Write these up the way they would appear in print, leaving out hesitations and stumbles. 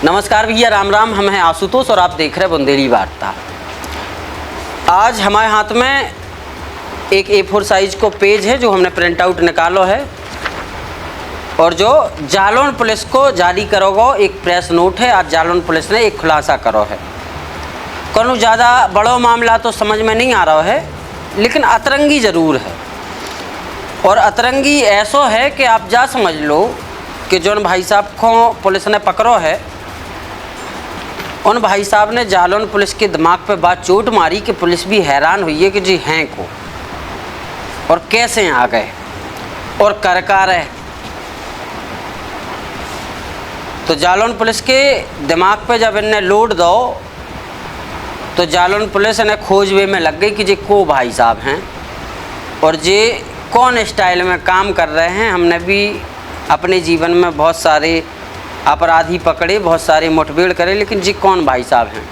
नमस्कार भैया, राम राम। हम हैं आशुतोष और आप देख रहे हैं बुंदेली वार्ता। आज हमारे हाथ में एक A4 साइज को पेज है जो हमने प्रिंट आउट निकालो है और जो जालौन पुलिस को जारी करो गो एक प्रेस नोट है। आज जालौन पुलिस ने एक खुलासा करो है। कोनो ज़्यादा बड़ो मामला तो समझ में नहीं आ रहा है, लेकिन अतरंगी ज़रूर है। और अतरंगी ऐसो है कि आप जा समझ लो कि जोन भाई साहब को पुलिस ने पकड़ो है, उन भाई साहब ने जालौन पुलिस के दिमाग पे बात चोट मारी कि पुलिस भी हैरान हुई है कि जी हैं को और कैसे आ गए और कर है। तो जालौन पुलिस के दिमाग पे जब इन्हें लोड दो तो जालौन पुलिस इन्हें खोजबे में लग गई कि जी को भाई साहब हैं और जे कौन स्टाइल में काम कर रहे हैं। हमने भी अपने जीवन में बहुत सारे अपराधी पकड़े, बहुत सारे मुठभेड़ करे, लेकिन जी कौन भाई साहब हैं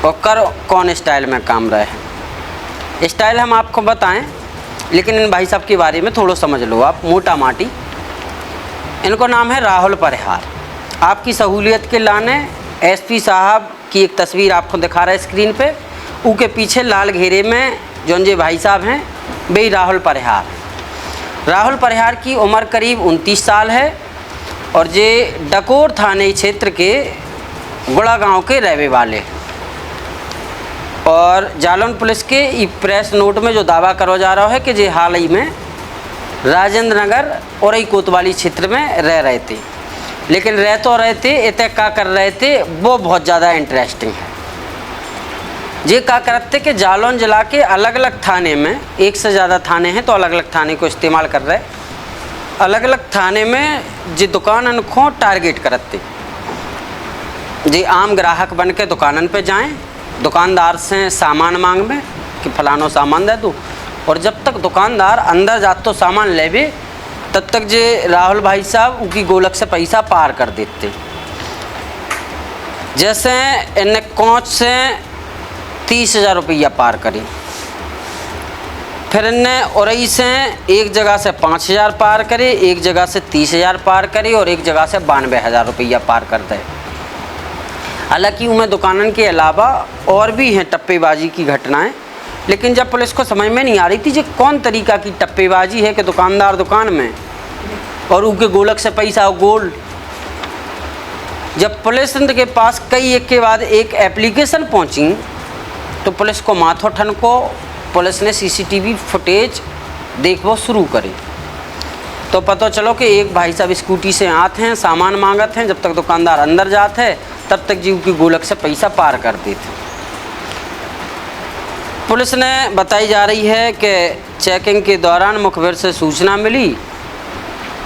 और कर कौन स्टाइल में काम रहे हैं। स्टाइल हम आपको बताएं, लेकिन इन भाई साहब के बारे में थोड़ा समझ लो आप मोटा माटी। इनको नाम है राहुल परिहार। आपकी सहूलियत के लाने एसपी साहब की एक तस्वीर आपको दिखा रहा है स्क्रीन पे। उनके पीछे लाल घेरे में जोन जे भाई साहब हैं वे राहुल परिहार। राहुल परिहार की उम्र करीब 29 साल है और जे डकोर थाने क्षेत्र के गुड़ा गांव के रहने वाले। और जालौन पुलिस के प्रेस नोट में जो दावा करो जा रहा है कि जे हाल ही में राजेंद्र नगर और कोतवाली क्षेत्र में रह रहे थे, लेकिन रह तो रहे थे, इतने क्या कर रहे थे वो बहुत ज़्यादा इंटरेस्टिंग है। ये क्या करते कि जालौन जिला के अलग अलग थाने में, एक से ज़्यादा थाने हैं तो अलग अलग थाने को इस्तेमाल कर रहे, अलग अलग थाने में जी दुकानन को टारगेट करते। जी आम ग्राहक बन के दुकानन पे जाएं, दुकानदार से सामान मांग में कि फलानो सामान दे दूँ, और जब तक दुकानदार अंदर जात तो सामान लेवे तब तक जे राहुल भाई साहब उनकी गोलक से पैसा पार कर देते। जैसे इन्हें कोच से 30,000 रुपया पार करी, फिर इन्हें औरई से एक जगह से 5,000 पार करे, एक जगह से 30,000 पार करे और एक जगह से 92,000 रुपया पार कर दे। हालांकि उनमें दुकानन के अलावा और भी हैं टप्पेबाजी की घटनाएं, लेकिन जब पुलिस को समझ में नहीं आ रही थी कि कौन तरीका की टप्पेबाजी है कि दुकानदार दुकान में और उनके गोलक से पैसा और गोल्ड। जब पुलिस के पास कई एक के बाद एक एप्लीकेशन पहुंची तो पुलिस को माथो ठन को पुलिस ने सीसीटीवी फुटेज देखो शुरू करी। तो पता चलो कि एक भाई साहब स्कूटी से आते हैं, सामान मांगत हैं, जब तक दुकानदार अंदर जाते हैं तब तक जीव की गोलक से पैसा पार कर देते। पुलिस ने बताई जा रही है कि चेकिंग के दौरान मुखबिर से सूचना मिली,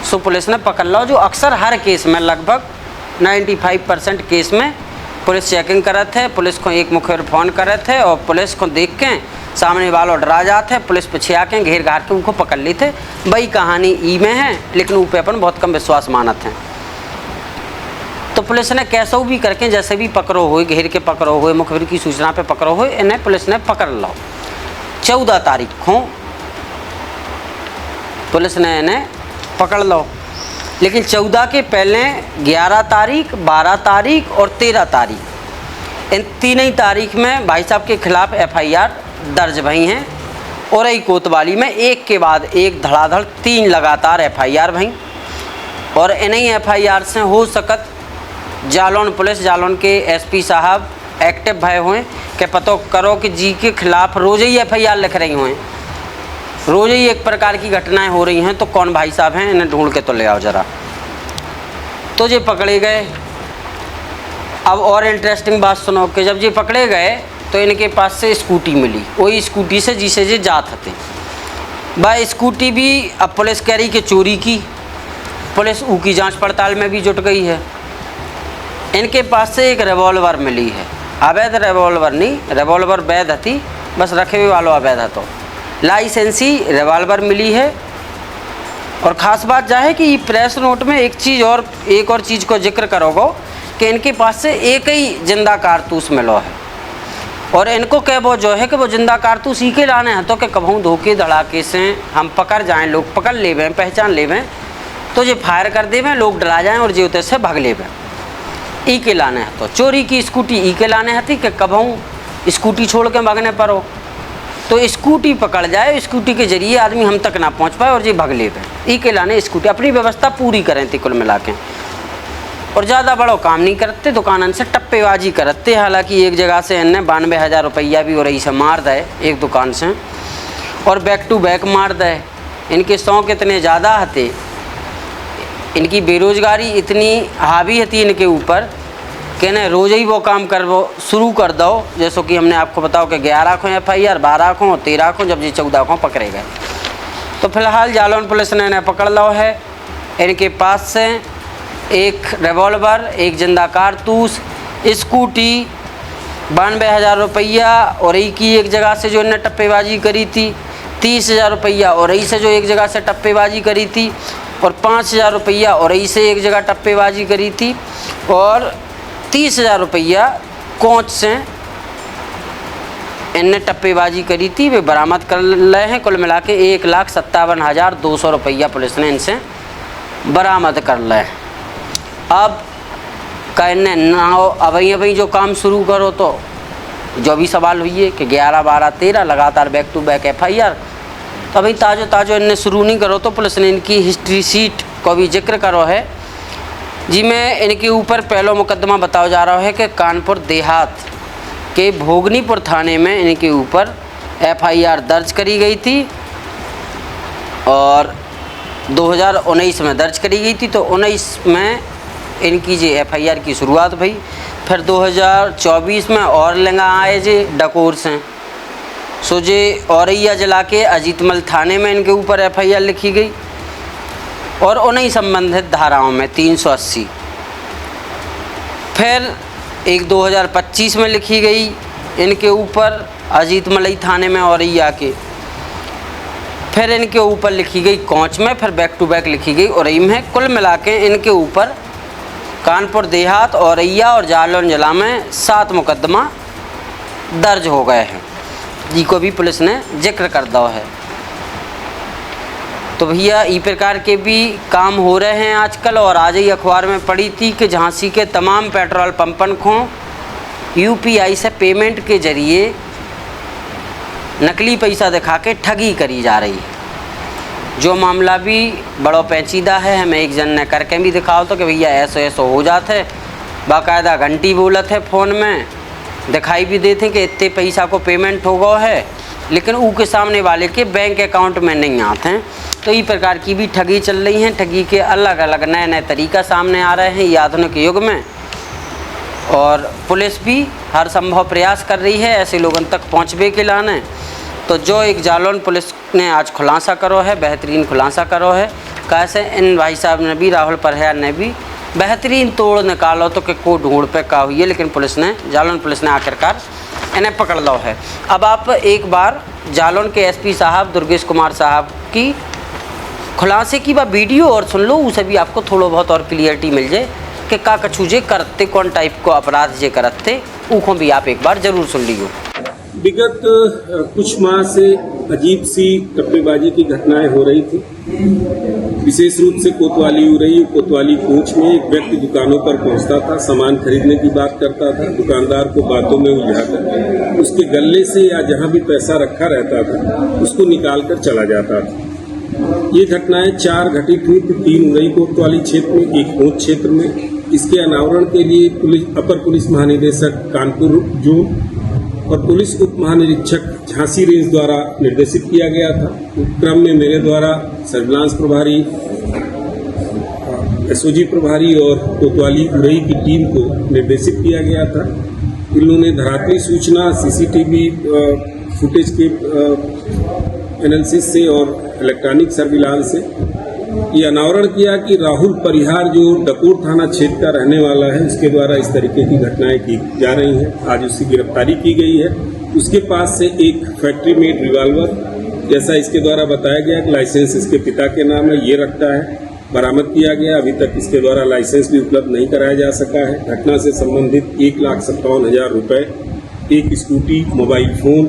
सो पुलिस ने पकड़ लो। जो अक्सर हर केस में लगभग 95% केस में पुलिस चेकिंग करे थे। पुलिस को एक मुखबिर फ़ोन करे थे और पुलिस को देख के सामने वालों डरा जाते, पुलिस पीछे आके घेर घार के उनको पकड़ ली थे। वही कहानी ई में है, लेकिन ऊपर अपन बहुत कम विश्वास मानत हैं। तो पुलिस ने कैसे भी करके जैसे भी पकड़ो हुए, घेर के पकड़ो हुए, मुखबिर की सूचना पे पकड़ो हुए, इन्हें पुलिस ने पकड़ लो। 14 तारीख को पुलिस ने इन्हें पकड़ लो, लेकिन 14 के पहले 11 तारीख, 12 तारीख और 13 तारीख, इन तीन ही तारीख में भाई साहब के खिलाफ FIR दर्ज भई हैं। और यही कोतवाली में एक के बाद एक धड़ाधड़ 3 लगातार FIR भई। और इन्हीं FIR से हो सकत जालौन पुलिस, जालौन के SP साहब एक्टिव भय हुए कि पतो करो कि जी के खिलाफ रोज़ ही FIR लिख रही हुए, रोज़ ही एक प्रकार की घटनाएं हो रही हैं, तो कौन भाई साहब हैं इन्हें ढूंढ के तो ले आओ ज़रा। तो ये पकड़े गए। अब और इंटरेस्टिंग बात सुनो कि जब ये पकड़े गए तो इनके पास से स्कूटी मिली, वही स्कूटी से जिसे ये जात थे। वह स्कूटी भी अब पुलिस कह रही कि चोरी की, पुलिस ऊ की जांच पड़ताल में भी जुट गई है। इनके पास से एक रिवॉल्वर मिली है, अवैध रिवॉल्वर नहीं, रिवॉल्वर वैध थी, बस रखे हुए वालों अवैध है। तो लाइसेंसी रिवॉल्वर मिली है। और ख़ास बात यह है कि ये प्रेस नोट में एक और चीज़ को जिक्र करोगे कि इनके पास से एक ही जिंदा कारतूस मिलो है। और इनको कह वो जो है कि वो जिंदा कारतूस ही के लाने हैं तो कि कभू धोखे धड़ाके से हम पकड़ जाएं, लोग पकड़ लेवें, पहचान लेवें, तो ये फायर कर देवें, लोग डरा जाएं और जे उतर से भाग लेवें। ई के लाने हतो। चोरी की स्कूटी ई के लाने हती कि कबहूँ स्कूटी छोड़ के भागने पर हो तो स्कूटी पकड़ जाए, स्कूटी के जरिए आदमी हम तक ना पहुंच पाए और जी भग ले पे। ई के लाने स्कूटी अपनी व्यवस्था पूरी करें थी कुल मिला के, और ज़्यादा बड़ो काम नहीं करते, दुकानन से टप्पेबाजी करते। हालांकि एक जगह से इन्हें 92,000 रुपया भी और से मार दे एक दुकान से, और बैक टू बैक मार दे। इनके शौक इतने ज़्यादा हते, इनकी बेरोज़गारी इतनी हावी हती इनके ऊपर कि न रोज़ ही वो काम कर वो शुरू कर दो। जैसो कि हमने आपको बताओ कि 11 को FIR, 12 को, 13 को, जब ये 14 को पकड़े गए। तो फिलहाल जालौन पुलिस ने इन्हें पकड़ लो है। इनके पास से एक रिवॉल्वर, एक जिंदा कारतूस, स्कूटी, 92,000 रुपया और की एक जगह से जो इन्हें टप्पेबाजी करी थी, 30,000 रुपया और से जो एक जगह से टप्पेबाजी करी थी, और 5,000 रुपया और से एक जगह टप्पेबाजी करी थी, और 30,000 रुपया कोच से इनने टप्पेबाजी करी थी, वे बरामद कर रहे हैं। कुल मिला के 1,57,200 रुपया पुलिस ने इनसे बरामद कर लिया है। अब कहने ना हो अभी जो काम शुरू करो, तो जो भी सवाल हुई है कि 11, 12, 13 लगातार बैक टू बैक FIR, तो अभी ताज़ो ताज़ो इनने शुरू नहीं करो। तो पुलिस ने इनकी हिस्ट्री सीट को भी जिक्र करो है, जिसमें इनके ऊपर पहला मुकदमा बताया जा रहा है कि कानपुर देहात के भोगनीपुर थाने में इनके ऊपर FIR दर्ज करी गई थी, और 2019 में दर्ज करी गई थी। तो 19 में इनकी जी FIR की शुरुआत भई। फिर 2024 में और लेंगा आए जे डकोर से, सो जे औरैया जिला के अजीतमल थाने में इनके ऊपर FIR लिखी गई, और उन्हीं संबंधित धाराओं में 380। फिर एक 2025 में लिखी गई इनके ऊपर अजीतमलई थाने में औरैया के। फिर इनके ऊपर लिखी गई कोंच में, फिर बैक टू बैक लिखी गई औरई में। कुल मिला के इनके ऊपर कानपुर देहात, औरैया और जालौन जिला में 7 मुकदमा दर्ज हो गए हैं, जिनको भी पुलिस ने जिक्र कर दो है। तो भैया ई प्रकार के भी काम हो रहे हैं आजकल। और आज ही अखबार में पढ़ी थी कि झांसी के तमाम पेट्रोल पंपन को UPI से पेमेंट के जरिए नकली पैसा दिखा के ठगी करी जा रही है। जो मामला भी बड़ो पेचीदा है, हमें एक जन ने करके भी दिखाओ तो कि भैया ऐसो हो जाते, बाकायदा घंटी बोलत है फ़ोन में, दिखाई भी देते कि इतने पैसा को पेमेंट हो गया है, लेकिन ऊ के सामने वाले के बैंक अकाउंट में नहीं आते हैं। तो इस प्रकार की भी ठगी चल रही हैं। ठगी के अलग अलग नए नए तरीका सामने आ रहे हैं ये आधुनिक युग में, और पुलिस भी हर संभव प्रयास कर रही है ऐसे लोगों तक पहुँचने के लाने। तो जो एक जालौन पुलिस ने आज खुलासा करो है, बेहतरीन खुलासा करो है, कैसे इन भाई साहब ने भी, राहुल परहयार ने भी बेहतरीन तोड़ निकालो तो कि को ढूंढ पे का हुई है, लेकिन पुलिस ने, जालौन पुलिस ने आखिरकार इन्हें पकड़ लो है। अब आप एक बार जालौन के SP साहब दुर्गेश कुमार साहब की खुलासे की बा वीडियो और सुन लो, उसे भी आपको थोड़ा बहुत और क्लियरिटी मिल जाए कि का कछू जे करते, कौन टाइप को अपराध जे करते, उनको भी आप एक बार ज़रूर सुन लियो। विगत कुछ माह से अजीब सी टप्पेबाजी की घटनाएं हो रही थी। विशेष रूप से कोतवाली उरई, कोतवाली कोच में एक व्यक्ति दुकानों पर पहुंचता था, सामान खरीदने की बात करता था, दुकानदार को बातों में उलझाकर उसके गले से या जहां भी पैसा रखा रहता था उसको निकाल कर चला जाता था। ये घटनाएं 4 घटित हुई थी, 3 उरई कोतवाली क्षेत्र में, 1 कोच क्षेत्र में। इसके अनावरण के लिए अपर पुलिस महानिदेशक कानपुर जोन और पुलिस उप महानिरीक्षक झांसी रेंज द्वारा निर्देशित किया गया था। क्रम में मेरे द्वारा सर्विलांस प्रभारी, SOG प्रभारी और कोतवाली उरई की टीम को निर्देशित किया गया था। इन्होंने धरातली सूचना, CCTV फुटेज के एनालिसिस से और इलेक्ट्रॉनिक सर्विलांस से ये अनावरण किया कि राहुल परिहार जो डकोर थाना क्षेत्र का रहने वाला है, उसके द्वारा इस तरीके की घटनाएं की जा रही हैं। आज उसकी गिरफ्तारी की गई है। उसके पास से एक फैक्ट्री मेड रिवॉल्वर, जैसा इसके द्वारा बताया गया कि लाइसेंस इसके पिता के नाम है, ये रखता है, बरामद किया गया। अभी तक इसके द्वारा लाइसेंस भी उपलब्ध नहीं कराया जा सका है। घटना से संबंधित 1,57,000 रुपये, एक स्कूटी, मोबाइल फोन,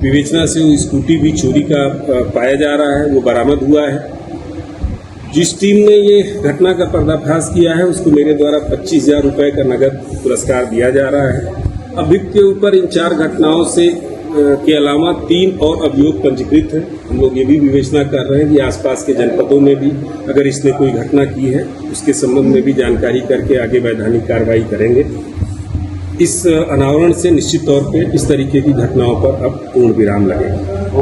विवेचना से वो स्कूटी भी चोरी का पाया जा रहा है, वो बरामद हुआ है। जिस टीम ने ये घटना का पर्दाफाश किया है उसको मेरे द्वारा 25,000 रुपए का नगद पुरस्कार दिया जा रहा है। अभियुक्त के ऊपर इन 4 घटनाओं से के अलावा 3 और अभियोग पंजीकृत हैं। हम लोग ये भी विवेचना कर रहे हैं कि आसपास के जनपदों में भी अगर इसने कोई घटना की है उसके संबंध में भी जानकारी करके आगे वैधानिक कार्रवाई करेंगे। इस अनावरण से निश्चित तौर पे इस तरीके की घटनाओं पर अब पूर्ण विराम लगेगा।